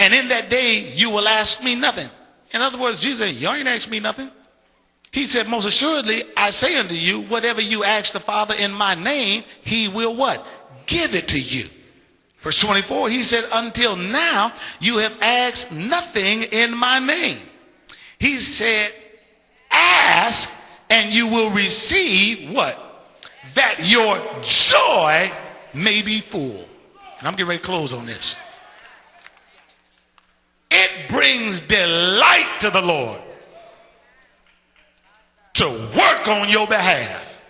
And in that day, you will ask me nothing. In other words, Jesus said, you ain't asked me nothing. He said, most assuredly, I say unto you, whatever you ask the Father in my name, he will what? Give it to you. Verse 24, he said, until now, you have asked nothing in my name. He said, ask and you will receive what? That your joy may be full. And I'm getting ready to close on this. It brings delight to the Lord to work on your behalf.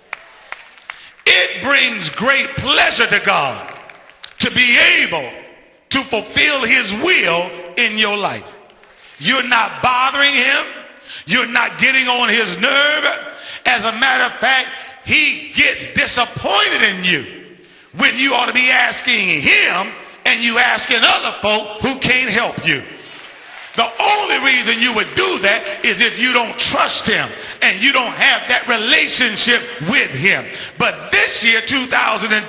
It brings great pleasure to God to be able to fulfill his will in your life. You're not bothering him. You're not getting on his nerve. As a matter of fact, he gets disappointed in you when you ought to be asking him and you asking other folk who can't help you. The only reason you would do that is if you don't trust him and you don't have that relationship with him. But this year, 2012,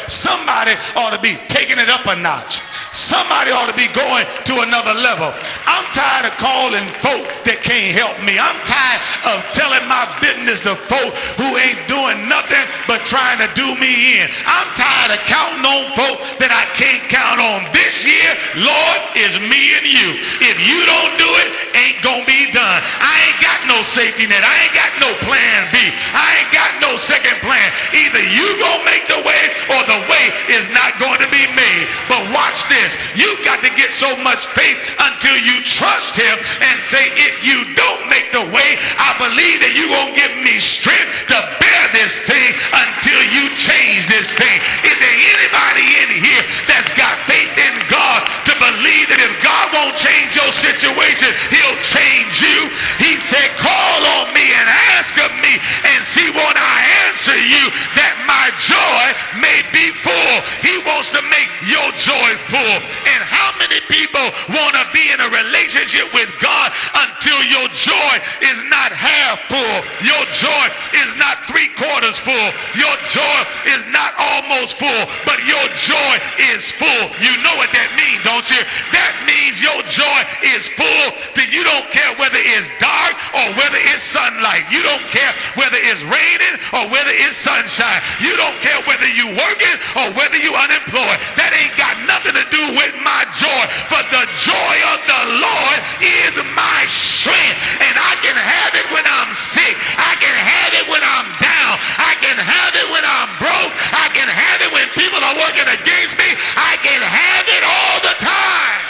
somebody ought to be taking it up a notch. Somebody ought to be going to another level. I'm tired of calling folk that can't help me. I'm tired of telling my business to folk who ain't doing nothing but trying to do me in. I'm tired of counting on folk that I can't count on. This year, Lord, is me and you. If you don't do it, ain't gonna be done. I ain't got no safety net. I ain't got no plan B. I ain't got no second plan. Either you gonna make the way or the way is not going to be made. But watch this. You've got to get so much faith until you trust him and say, if you don't make the way, I believe that you're going to give me strength to bear this thing until you change this thing. Is there anybody in here that's got faith in God to believe that if God won't change your situation, he'll change you? He said, call on me and ask of me and see what I answer you, that my joy may be full. He wants to make your joy full. And how many people want to be in a relationship with God until your joy is not half full? Your joy is not 3/4 full. Your joy is not almost full, but your joy is full. You know what that means, don't you? That means your joy is full that you don't care whether it's dark or whether it's sunlight. You don't care whether it's raining or whether it's sunshine. You don't care whether you working or whether you unemployed. That ain't got nothing to do with my joy, for the joy of the Lord is my strength. And I can have it when I'm sick. I can have it when I'm down. I can have it when I'm broke. I can have it when people are working against me. I can have it all the time.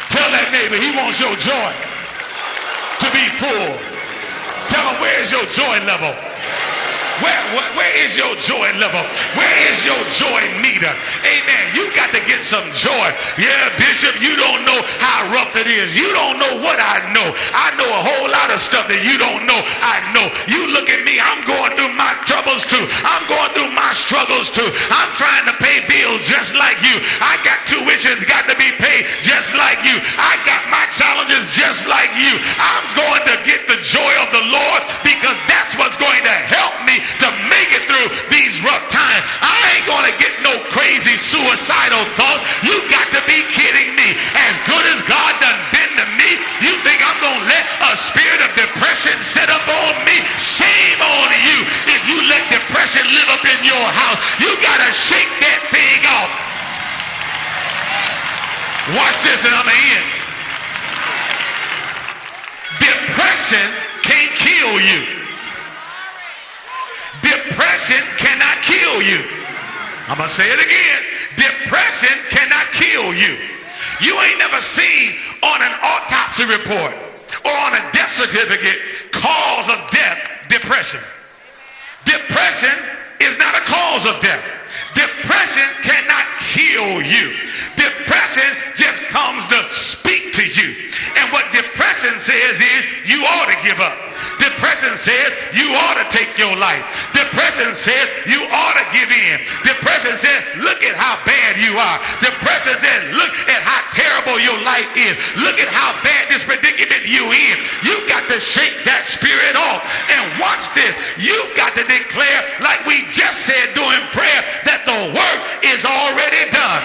Tell that neighbor, he wants your joy to be full. Tell him, where's your joy level? Where is your joy level? Where is your joy meter? Amen. You got to get some joy. Yeah, Bishop, you don't know how rough it is. You don't know what I know. I know a whole lot of stuff that you don't know. I know. You look at me, I'm going through my troubles too. I'm going through my struggles too. I'm trying to pay bills just like you. I got tuitions got to be paid just like you. I got my challenges just like you. I'm going to get the joy of the Lord because that's what's going to help me to make it through these rough times. I ain't gonna get no crazy suicidal thoughts. You got to be kidding me. As good as God done been to me, you think I'm gonna let a spirit of depression set up on me? Shame on you if you let depression live up in your house. You gotta shake that thing off. Watch this and I'm in. Depression can't kill you. Depression cannot kill you. I'm going to say it again. Depression cannot kill you. You ain't never seen on an autopsy report or on a death certificate cause of death, depression. Depression is not a cause of death. Depression cannot kill you. Depression just comes to speak to you. And what depression says is you ought to give up. Depression says you ought to take your life. Depression says you ought to give in. Depression says look at how bad you are. Depression says look at how terrible your life is. Look at how bad this predicament you in. You've got to shake that spirit off. And watch this. You've got to declare, like we just said during prayer, that the work is already done.